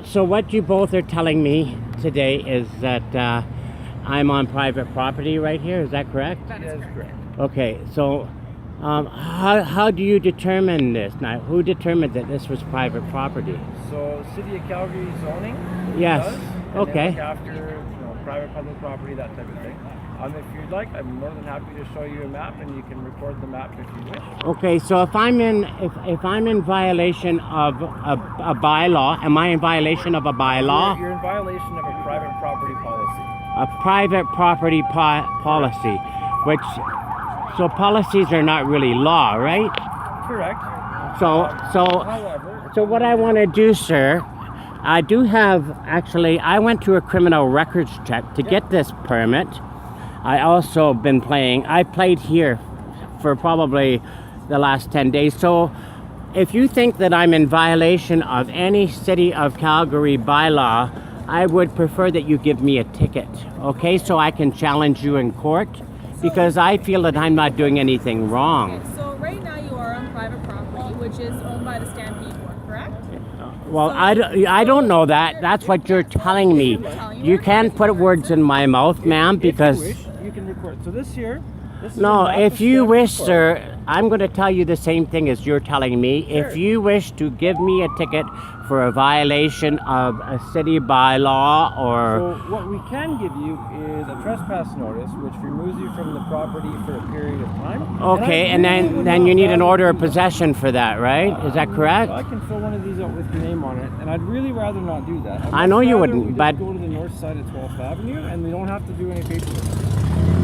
So what you both are telling me today is that I'm on private property right here. Is that correct? That is correct. Okay. So how do you determine this? Now, who determined that this was private property? So, City of Calgary zoning. Yes. Does, and Okay. They look after private public property, that type of thing. If you'd like, I'm more than happy to show you a map, and you can record the map if you wish. Okay. So if I'm in violation of a bylaw, am I in violation of a bylaw? You're in violation of a private property policy. A private property policy, which so policies are not really law, right? Correct. So what I want to do, sir, I do have I went to a criminal records check to get this permit. I also been playing. I played here for probably the last 10 days. So if you think that I'm in violation of any City of Calgary bylaw, I would prefer that you give me a ticket, okay? So I can challenge you in court because I feel that I'm not doing anything wrong. Okay, so right now you are on private property, which is owned by the Stampede Board, correct? Well, I don't know that. That's what you're telling me. You can't put words in my mouth, ma'am, because... If you wish, you can record. So this is No, a map if of you Stampede wish, Park. sir, I'm going to tell you the same thing as you're telling me. Sure. If you wish to give me a ticket for a violation of a city bylaw or... So what we can give you is a trespass notice, which removes you from the property for a period of time. Okay, and then you need an order of possession for that, right? Is that correct? I can fill one of these out with your name on it, and I'd really rather not do that. I know you wouldn't, we just but- go to the north side of 12th Avenue, and we don't have to do any paperwork.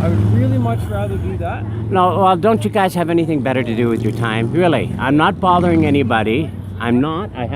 I would really much rather do that. No, well, don't you guys have anything better to do with your time? Really, I'm not bothering anybody. I'm not. I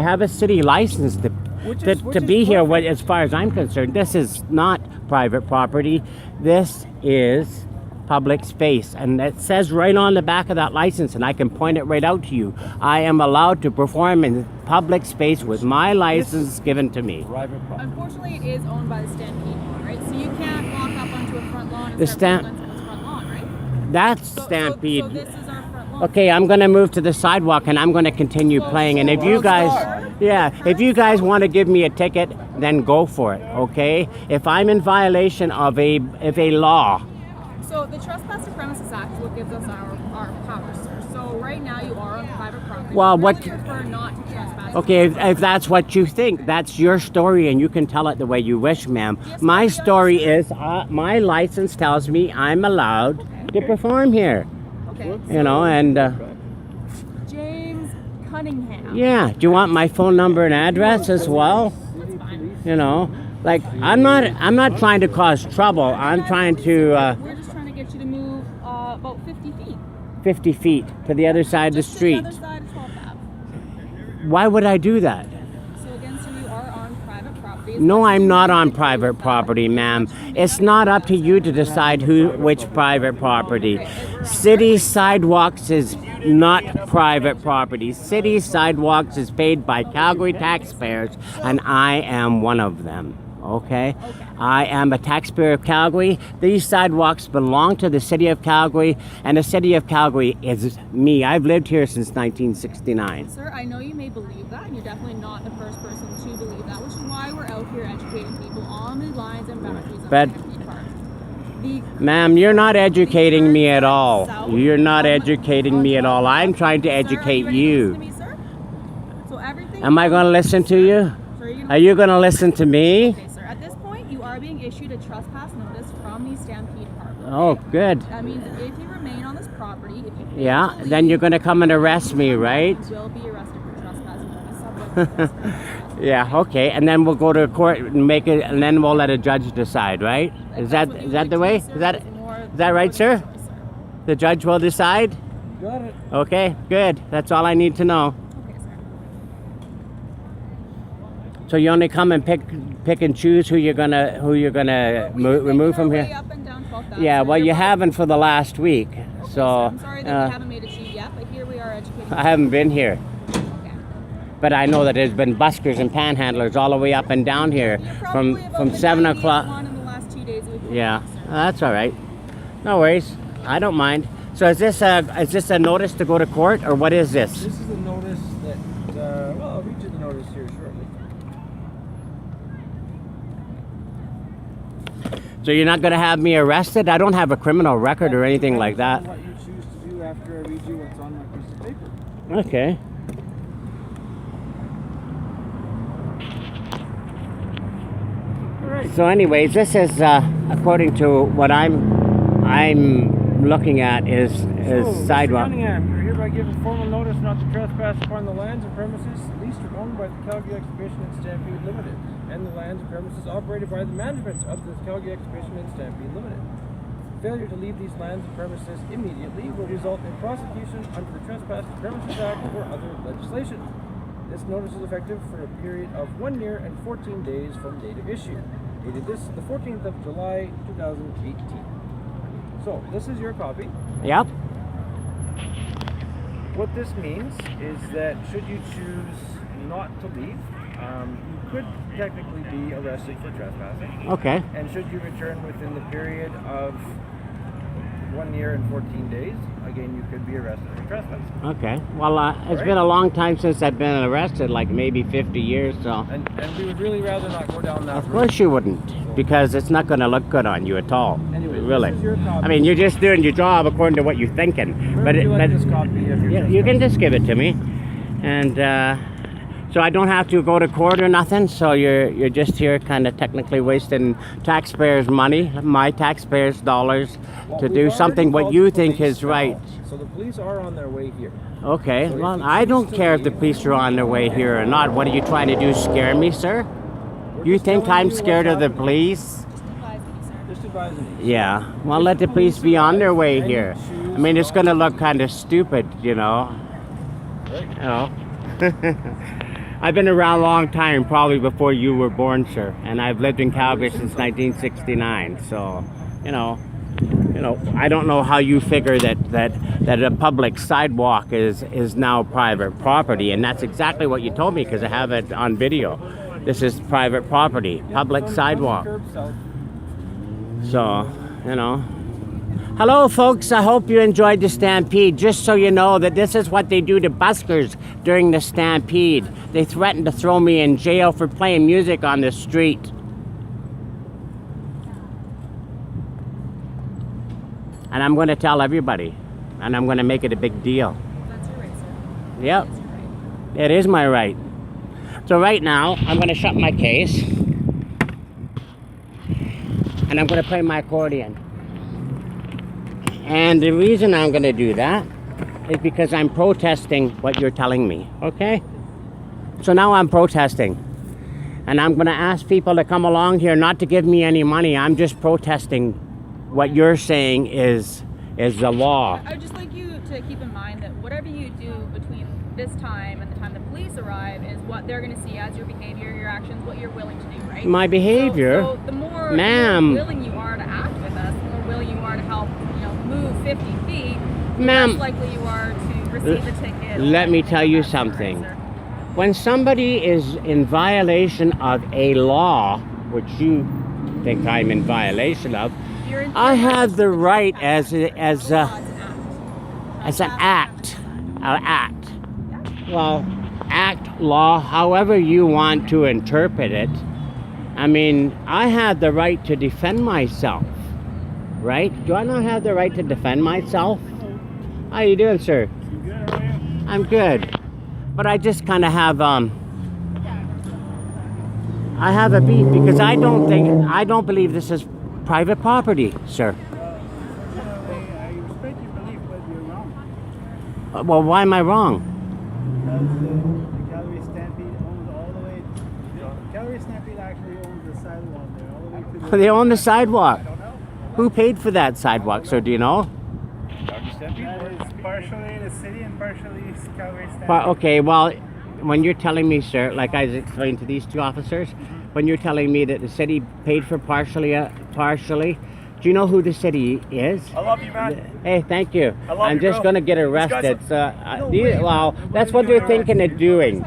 have a city license to be here. As far as I'm concerned, this is not private property. This is public space, and it says right on the back of that license, and I can point it right out to you. I am allowed to perform in public space with my license given to me. Private property. Unfortunately, it is owned by the Stampede Board, right? So you can't walk up onto a front lawn and The start pulling on someone's front lawn, right? That's So Stampede. this is our front lawn. Okay, I'm going to move to the sidewalk and I'm going to continue playing. And if you guys, if you guys want to give me a ticket, then go for it, okay? If I'm in violation of a law, So the Trespass to Premises Act is what gives us our power, sir. So right now you are on private property. Well, We what- really prefer not to trespass. okay, if that's what you think, that's your story and you can tell it the way you wish, ma'am. Yes, My we story is my license tells me I'm allowed to perform here, Okay. you know, and James Cunningham. yeah, do you want my phone number and address as well? That's fine. You know, like I'm not trying to cause trouble. I'm trying to We're just trying to get you to move about 50 feet. 50 feet to the other side of the Just to street. the other side of 12th Ave. Why would I do that? So again, sir, you are on private property. No, I'm not on private property, ma'am. It's not up to you to decide which private property. City sidewalks is not private property. City sidewalks is paid by Calgary taxpayers, and I am one of them. Okay? I am a taxpayer of Calgary. These sidewalks belong to the City of Calgary, and the City of Calgary is me. I've lived here since 1969. Sir, I know you may believe that, and you're definitely not the first person to believe that, which is why we're out here educating people on the lines and boundaries of But- Stampede Park. Ma'am, you're not educating me at all. You're not educating me at all. I'm trying to educate you. So everything. Am I going to listen to you? Sir, Are you going to listen to me? Okay, sir. At this point, you are being issued a trespass notice from the Stampede Park. Oh, good. That means that if you remain on this property, if you fail Yeah, to then leave, you're going to come and arrest me, right? you will be arrested for trespassing on the subject of trespass. Yeah, okay. And then we'll go to court and make it, and then we'll let a judge decide, right? Is that the way? Is that right, sir? The judge will decide? Got it. Okay, good. That's all I need to know. Okay, sir. So you only come and pick and choose who you're gonna remove from Way here? up and down 12th Ave, Yeah, sir. well, You're you welcome. haven't for the last week. Okay, So sir. I'm sorry that we haven't made it to you yet, but here we are educating. I haven't been here. Okay. But I know that there's been buskers and panhandlers all the way up and down here You're from probably about the 7 90th o'clock. one in the last 2 days we've been Yeah, here, sir. that's all right. No worries. I don't mind. So is this a notice to go to court, or what is this? This is a notice that, well, I'll read you the notice here shortly. So you're not going to have me arrested? I don't have a criminal record or anything like that. What you choose to do after I read you what's on my piece of paper. Okay. All right. So anyways, this is according to what I'm looking at is Mr. sidewalk. Cunningham, you're hereby given formal notice not to trespass upon the lands and premises leased or owned by the Calgary Exhibition and Stampede Limited, and the lands and premises operated by the management of the Calgary Exhibition and Stampede Limited. Failure to leave these lands and premises immediately will result in prosecution under the Trespass to Premises Act or other legislation. This notice is effective for a period of 1 year and 14 days from date of issue. Dated this the 14th of July 2018. So, this is your copy. Yep. What this means is that should you choose not to leave, you could technically be arrested for trespassing. Okay. And should you return within the period of 1 year and 14 days, again, you could be arrested for trespassing. Okay. Well, it's been a long time since I've been arrested, like maybe 50 years. So. And we would really rather not go down that road. Of course you wouldn't, because it's not going to look good on you at all. Anyway, really. this is your copy. I mean, you're just doing your job according to what you're thinking. Where would you like this copy of your you can just give it to me, and so I don't have to go to court or nothing. So you're just here, kind of technically wasting taxpayers' money, my taxpayers' dollars, to do something what you think is right. So the police are on their way here. Okay. So Well, I don't care if the police are on their way here or not. What are you trying to do? Scare me, sir? You think I'm scared of the police? Just advising you. Yeah. Well, let the police be on their way here. I mean, it's going to look kind of stupid, you know. You know. I've been around a long time, probably before you were born, sir. And I've lived in Calgary since 1969. So, you know, I don't know how you figure that a public sidewalk is now private property, and that's exactly what you told me because I have it on video. This is private property, public sidewalk. So, you know. Hello, folks. I hope you enjoyed the stampede. Just so you know that this is what they do to buskers during the stampede. They threatened to throw me in jail for playing music on the street. And I'm going to tell everybody. And I'm going to make it a big deal. That's your right, sir. Yep. That's your right. It is my right. So right now, I'm going to shut my case. And I'm going to play my accordion. And the reason I'm going to do that is because I'm protesting what you're telling me, okay? So now I'm protesting. And I'm going to ask people to come along here not to give me any money. I'm just protesting what you're saying is the law. I would just like you to keep in mind that whatever you do between this time and the time the police arrive is what they're going to see as your behavior, your actions, what you're willing to do, right? My behavior? So the more Ma'am. willing you are to act with us, the more willing you are to help, move 50 feet, the Ma'am. less likely you are to receive the ticket. Let me tell you something. When somebody is in violation of a law, which you think I'm in violation of, I have the right as an act. Well, act, law, however you want to interpret it. I mean, I have the right to defend myself, right? Do I not have the right to defend myself? How you doing, sir? I'm good. But I just kind of have, I have a beef because I don't believe this is private property, sir. I respect your belief, but you're wrong. Well, why am I wrong? Because the Calgary Stampede owns all the way. The Calgary Stampede actually owns the sidewalk there, all the way to the. They own the sidewalk. Who paid for that sidewalk, sir? Do you know? That is partially the city and partially Calgary Stampede. Okay, well, when you're telling me, sir, like I explained to these two officers, when you're telling me that the city paid for partially, do you know who the city is? I love you, man. Hey, thank you. I love I'm you, just bro. going to get arrested. Well, that's what they're thinking of doing.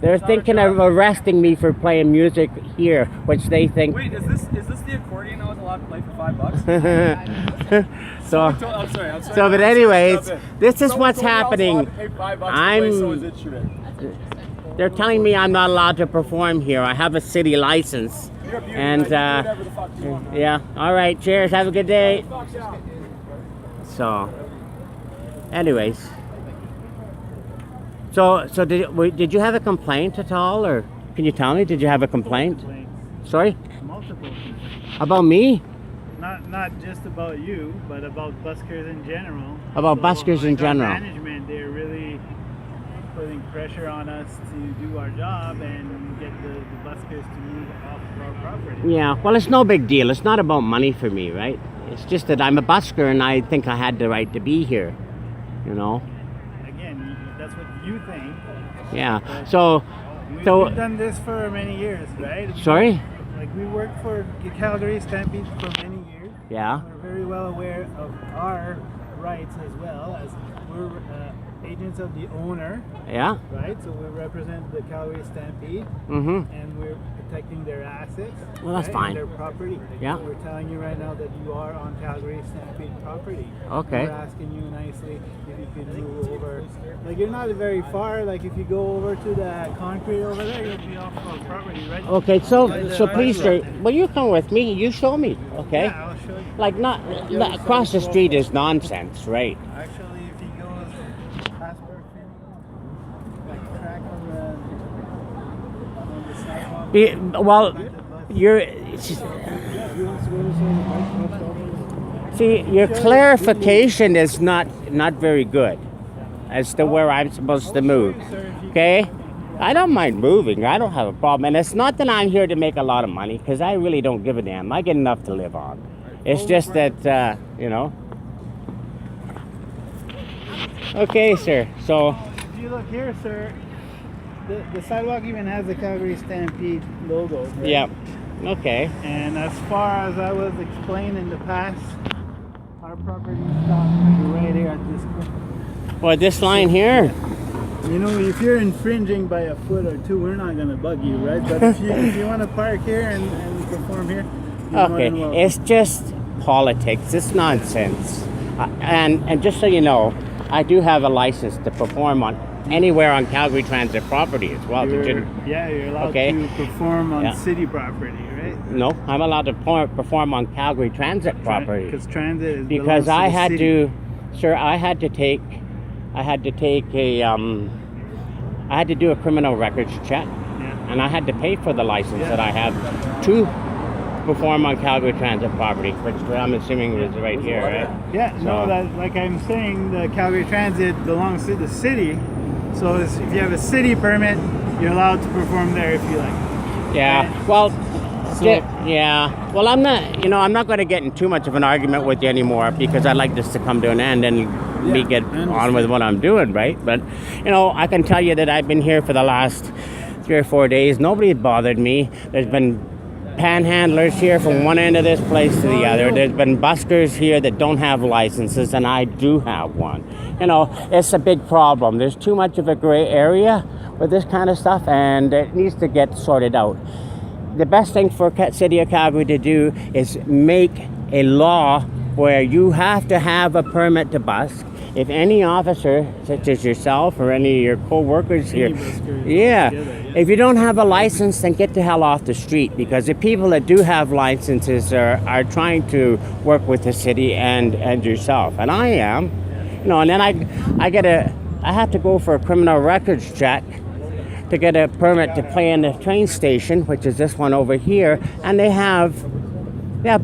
They're thinking of arresting me for playing music here, which they think. Wait, is this the accordion I was allowed to play for $5? So, I'm sorry. so, but anyways, this is Someone what's told me I was allowed happening. to pay $5 to play someone's instrument. They're telling me I'm not allowed to perform here. I have a city license. You're a beauty, And man. You can do whatever the fuck you want, man. yeah, all right. Cheers. Have a good day. So, anyways, so did you have a complaint at all, or can you tell me? Did you have a complaint? Sorry, Multiple complaints. about me? Not just about you, but about buskers in general. About buskers in like our general. Management, they're really putting pressure on us to do our job and get the buskers to move off of our property. Yeah. Well, it's no big deal. It's not about money for me, right? It's just that I'm a busker and I think I had the right to be here. You know. Again, that's what you think. Yeah. So. We've So. done this for many years, right? Sorry. Like we worked for Calgary Stampede for many years. Yeah. We're very well aware of our rights as well, as we're agents of the owner, Yeah. right? So we represent the Calgary Stampede, Mm-hmm. and we're protecting their assets. Well, that's right, fine. and their property. Yeah. So we're telling you right now that you are on Calgary Stampede property. Okay. We're asking you nicely if you could move over. Like you're not very far. Like if you go over to the concrete over there, you'll be off our property, right? Okay. So please, sir, will you come with me? You show me. Okay. Yeah, I'll show you. Like not across the street is nonsense, right? Actually, if he goes past Burkfield, like track on the sidewalk. Well, you're see your clarification is not very good as to where I'm supposed to move. Okay, I don't mind moving. I don't have a problem, and it's not that I'm here to make a lot of money because I really don't give a damn. I get enough to live on. It's just that you know. Okay, sir. So. If you look here, sir, the sidewalk even has the Calgary Stampede logo. Right? Yeah. Okay. And as far as I was explained in the past, our property stops right here at this point. Well, this line here. You know, if you're infringing by a foot or two, we're not gonna bug you, right? But if you want to park here and perform here, you're more than Okay. welcome. It's just politics. It's nonsense. And just so you know, I do have a license to perform on anywhere on Calgary Transit property as well. Did you- You're allowed Okay. to perform on Yeah. city property, right? No, I'm allowed to perform on Calgary Transit property Because transit is because belongs I to the had city. to, sir. I had to take a I had to do a criminal records check, Yeah. and I had to pay for the license that I have to perform on Calgary Transit property, which I'm assuming is right here, right? Yeah, no, So- that like I'm saying, the Calgary Transit belongs to the city. So if you have a city permit, you're allowed to perform there if you like. Yeah. Well, So- yeah. Well, I'm not going to get in too much of an argument with you anymore because I'd like this to come to an end and me get I on with understand. what I'm doing, right? But, I can tell you that I've been here for the last 3 or 4 days. Nobody's bothered me. There's been panhandlers here from one end of this place to the other. There's been buskers here that don't have licenses, and I do have one. It's a big problem. There's too much of a gray area with this kind of stuff, and it needs to get sorted out. The best thing for City of Calgary to do is make a law where you have to have a permit to busk. If any officer, such as yourself or any of your co-workers here, yeah, if you don't have a license, then get the hell off the street, because the people that do have licenses are trying to work with the city and yourself, and I am, and then I have to go for a criminal records check to get a permit to play in the train station, which is this one over here, and they have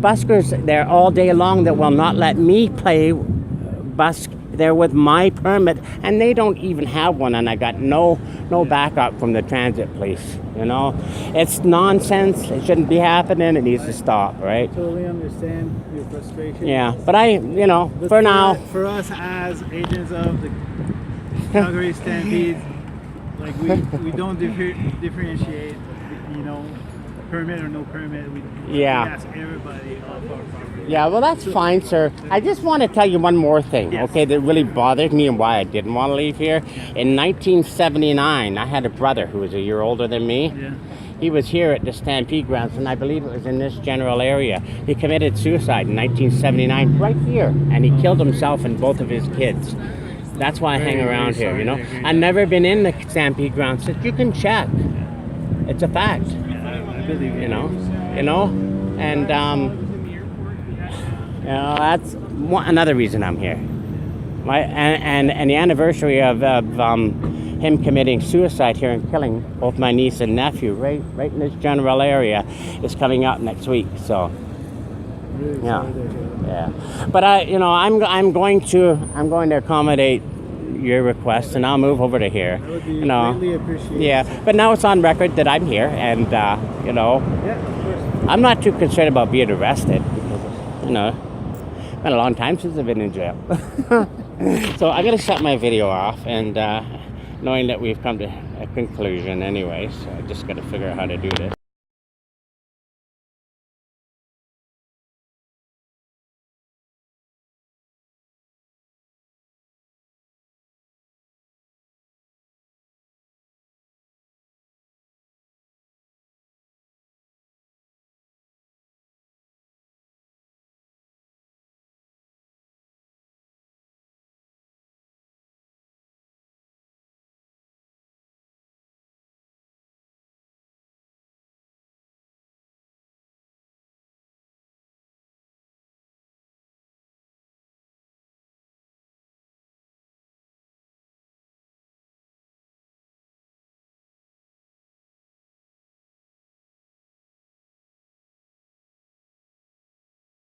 buskers there all day long that will not let me play busk there with my permit, and they don't even have one, and I got no backup from the transit police. It's nonsense. It shouldn't be happening. It needs to stop, right? Totally understand your frustration. Yeah, but But for now, for us as agents of the Calgary Stampede, like we don't differentiate, permit or no permit. We ask everybody off our property. yeah, well, that's fine, sir. I just want to tell you one more thing, Yes. okay, that really bothered me and why I didn't want to leave here. In 1979, I had a brother who was a year older than me. Yeah. He was here at the Stampede grounds, and I believe it was in this general area. He committed suicide in 1979 right here, and he killed himself and both of his kids. That's why I hang Very, around very here, sorry to hear I've never been in the Stampede grounds. You can check. It's a fact, I believe you know. you know, and you know, that's another reason I'm here. And the anniversary of him committing suicide here and killing both my niece and nephew right in this general area is coming up next week. So Really yeah, sorry to hear that. yeah. But you know, I'm going to accommodate your request, and I'll move over to here. That would be You know, greatly appreciated. yeah. But now it's on record that I'm here, and you know, Yeah, of course. I'm not too concerned about being arrested because, you know, it's been a long time since I've been in jail. So I'm gonna shut my video off, and knowing that we've come to a conclusion anyway, so I just gotta figure out how to do this.